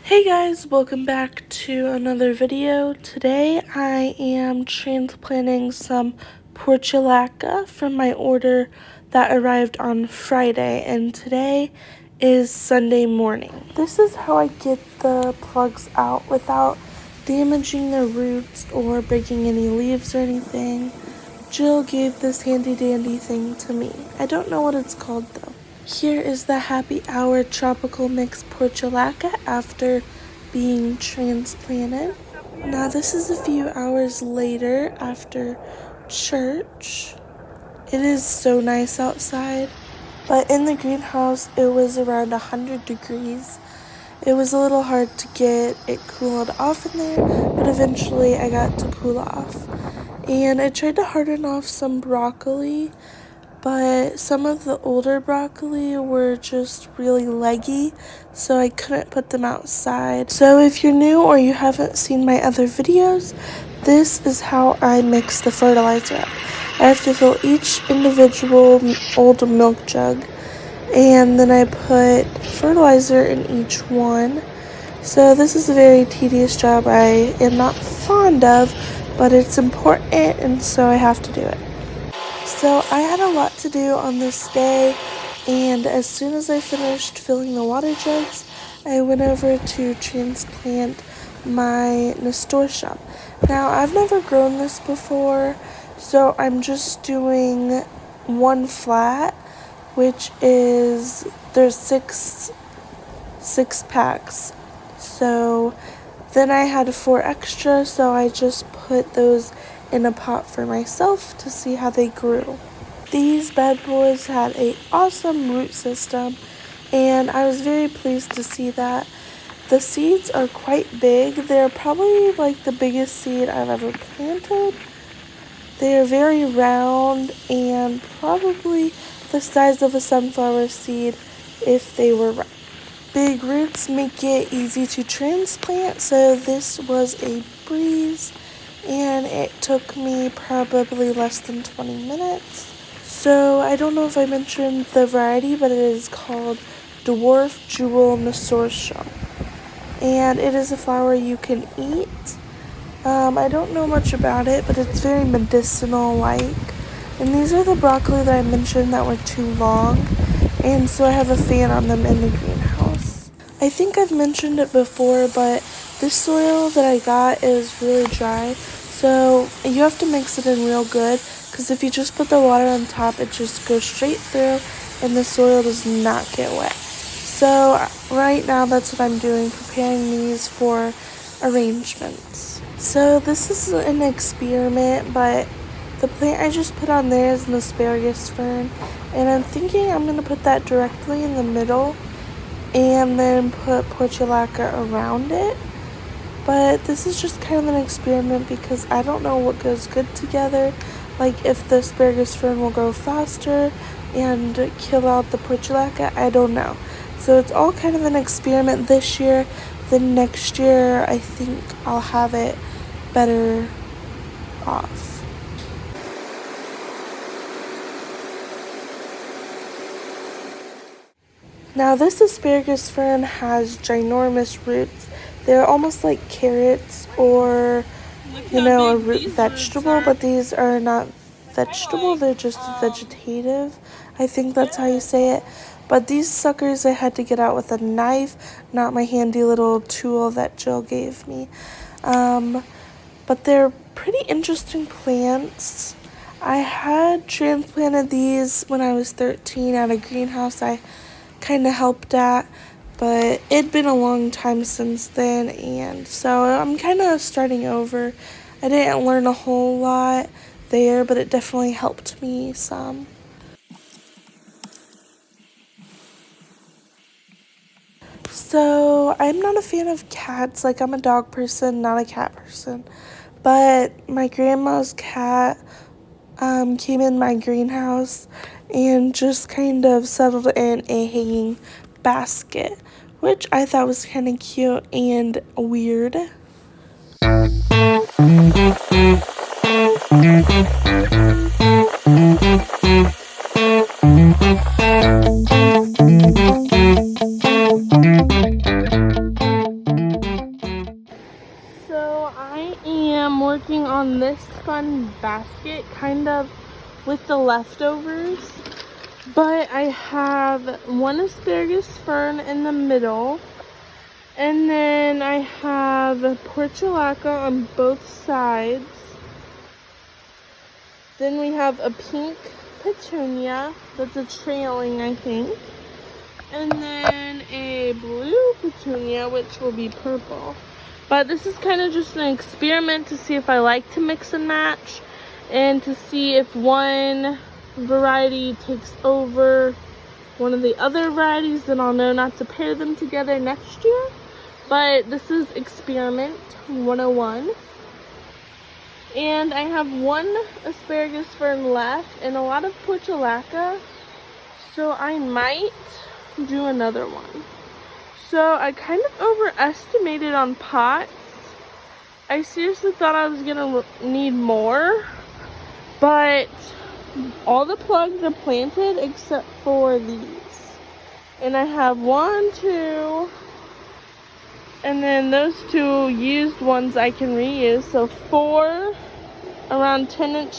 Hey guys, welcome back to another video. Today I am transplanting some portulaca from my order that arrived on Friday, and today is Sunday morning. This is how I get the plugs out without damaging the roots or breaking any leaves or anything. Jill gave this handy dandy thing to me. I don't know what it's called though. Here is the Happy Hour Tropical Mix Portulaca after being transplanted. Now this is a few hours later after church. It is so nice outside, but in the greenhouse it was around 100 degrees. It was a little hard to get it cooled off in there, but eventually I got to cool off. And I tried to harden off some broccoli, but some of the older broccoli were just really leggy, so I couldn't put them outside. So if you're new or you haven't seen my other videos, this is how I mix the fertilizer up. I have to fill each individual old milk jug, and then I put fertilizer in each one. So this is a very tedious job I am not fond of, but it's important, and so I have to do it. So I had a lot to do on this day, and as soon as I finished filling the water jugs, I went over to transplant my nasturtium. Now I've never grown this before, so I'm just doing one flat, which is there's six packs. So then I had 4 extra, so I just put those in a pot for myself to see how they grew. These bad boys had an awesome root system, and I was very pleased to see that. The seeds are quite big. They're probably like the biggest seed I've ever planted. They are very round and probably the size of a sunflower seed if they were round. Big roots make it easy to transplant, so this was a breeze, and it took me probably less than 20 minutes. So I don't know if I mentioned the variety, but it is called Dwarf Jewel Nasturtium, and it is a flower you can eat. I don't know much about it, but it's very medicinal-like. And these are the broccoli that I mentioned that were too long, and so I have a fan on them in the greenhouse. I think I've mentioned it before, but this soil that I got is really dry, so you have to mix it in real good, because if you just put the water on top, it just goes straight through, and the soil does not get wet. So right now that's what I'm doing, preparing these for arrangements. So this is an experiment, but the plant I just put on there is an asparagus fern, and I'm thinking I'm going to put that directly in the middle and then put portulaca around it. But this is just kind of an experiment because I don't know what goes good together, like if the asparagus fern will grow faster and kill out the portulaca, I don't know. So it's all kind of an experiment this year. Then next year I think I'll have it better off. Now this asparagus fern has ginormous roots. They're almost like carrots or, a root vegetable, but these are not vegetable, they're just vegetative. I think that's how you say it. But these suckers I had to get out with a knife, not my handy little tool that Jill gave me. But they're pretty interesting plants. I had transplanted these when I was 13 at a greenhouse I kind of helped at, but it'd been a long time since then, and so I'm kind of starting over. I didn't learn a whole lot there, but it definitely helped me some. So I'm not a fan of cats. Like, I'm a dog person, not a cat person, but my grandma's cat came in my greenhouse and just kind of settled in a hanging basket, which I thought was kind of cute and weird. working on this fun basket, kind of with the leftovers. But I have one asparagus fern in the middle. And then I have portulaca on both sides. Then we have a pink petunia that's a trailing, I think. And then a blue petunia, which will be purple. But this is kind of just an experiment to see if I like to mix and match, and to see if one variety takes over one of the other varieties, then I'll know not to pair them together next year. But this is experiment 101. And I have one asparagus fern left and a lot of portulaca, so I might do another one. So I kind of overestimated on pots. I seriously thought I was gonna need more, but all the plugs are planted except for these. And I have 1, 2, and then those 2 used ones I can reuse. So 4 around 10-inch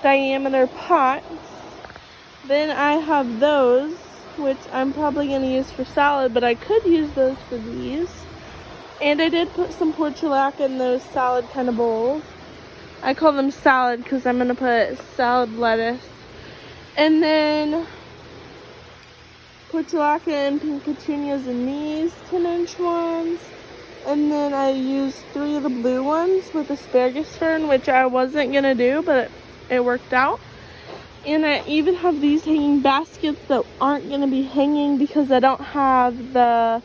diameter pots. Then I have those, which I'm probably going to use for salad, but I could use those for these. And I did put some portulaca in those salad kind of bowls. I call them salad because I'm going to put salad lettuce. And then portulaca and pink petunias in these 10-inch ones. And then I used 3 of the blue ones with asparagus fern, which I wasn't going to do, but it worked out. And I even have these hanging baskets that aren't going to be hanging because I don't have the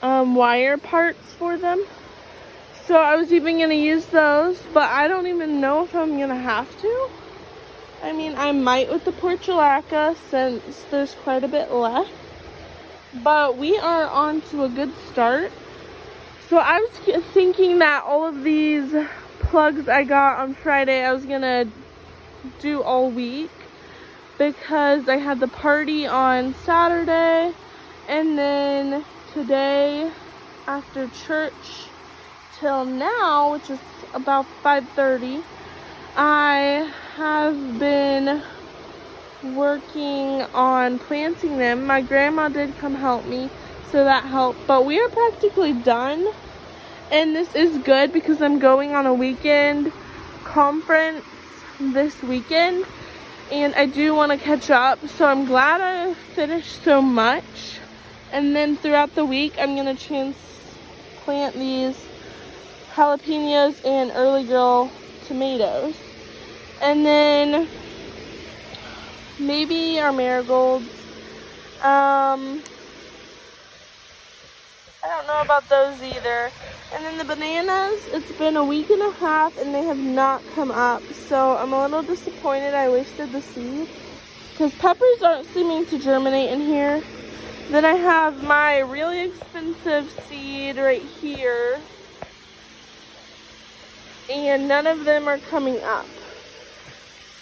wire parts for them. So I was even going to use those, but I don't even know if I'm going to have to. I mean, I might with the portulaca since there's quite a bit left. But we are on to a good start. So I was thinking that all of these plugs I got on Friday, I was going to do all week, because I had the party on Saturday, and then today after church till now, which is about 5:30, I have been working on planting them. My grandma did come help me, so that helped, but we are practically done. And this is good because I'm going on a weekend conference this weekend, and I do want to catch up, so I'm glad I finished so much. And then throughout the week I'm going to transplant these jalapenos and early girl tomatoes, and then maybe our marigolds. I don't know about those either. And then the bananas, it's been a week and a half and they have not come up, so I'm a little disappointed I wasted the seed, because peppers aren't seeming to germinate in here. Then I have my really expensive seed right here, and none of them are coming up.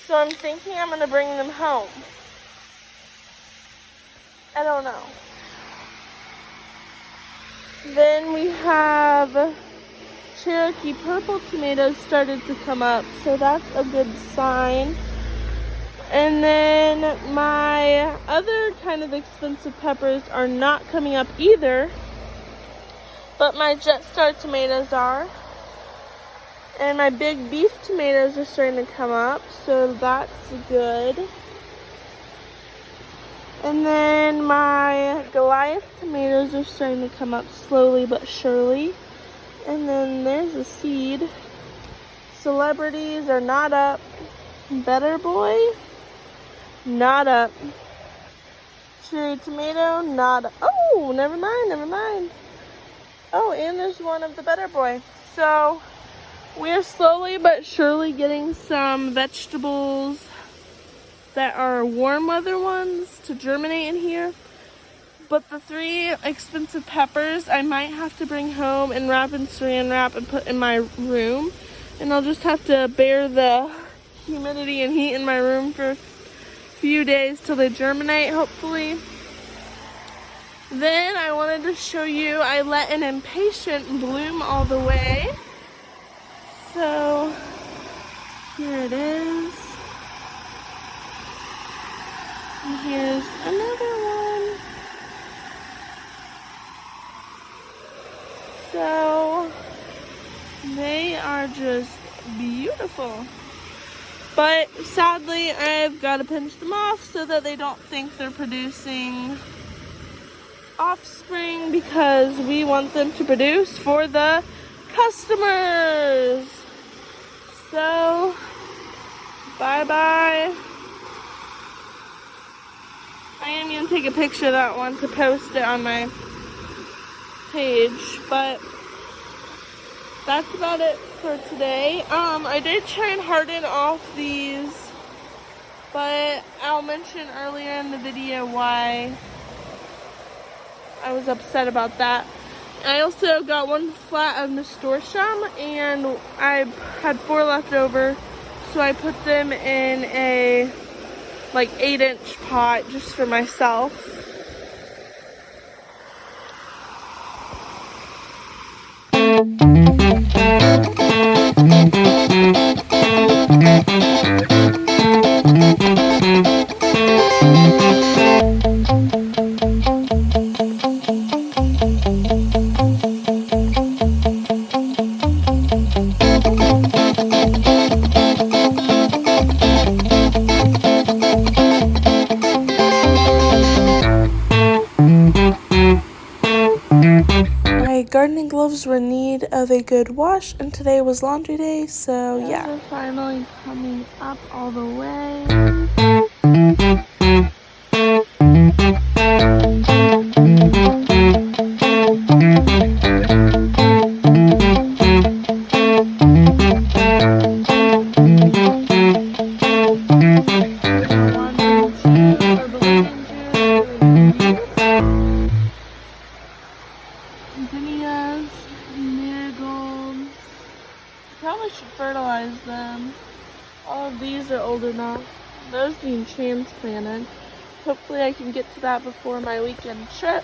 So I'm thinking I'm going to bring them home. I don't know. Then we have Cherokee purple tomatoes started to come up, so that's a good sign. And then my other kind of expensive peppers are not coming up either, but my Jet Star tomatoes are. And my big beef tomatoes are starting to come up, so that's good. And then my Goliath tomatoes are starting to come up slowly but surely. And then there's a seed. Celebrities are not up. Better Boy, not up. Cherry tomato, not up. Oh, never mind. Oh, and there's one of the Better Boy. So we're slowly but surely getting some vegetables that are warm weather ones to germinate in here. But the 3 expensive peppers I might have to bring home and wrap in saran wrap and put in my room. And I'll just have to bear the humidity and heat in my room for a few days till they germinate, hopefully. Then I wanted to show you, I let an impatient bloom all the way. So here it is. And here's another one. So they are just beautiful. But sadly, I've got to pinch them off so that they don't think they're producing offspring, because we want them to produce for the customers. So, bye-bye. I am going to take a picture of that one to post it on my page, but that's about it for today. I did try and harden off these, but I'll mention earlier in the video why I was upset about that. I also got one flat of nasturtium, and I had 4 left over, so I put them in a like 8-inch pot just for myself. My gardening gloves were in need of a good wash, and today was laundry day, so yeah. Those are finally coming up all the way. Zinnias, marigolds. Probably should fertilize them. All of these are old enough. Those being transplanted. Hopefully I can get to that before my weekend trip.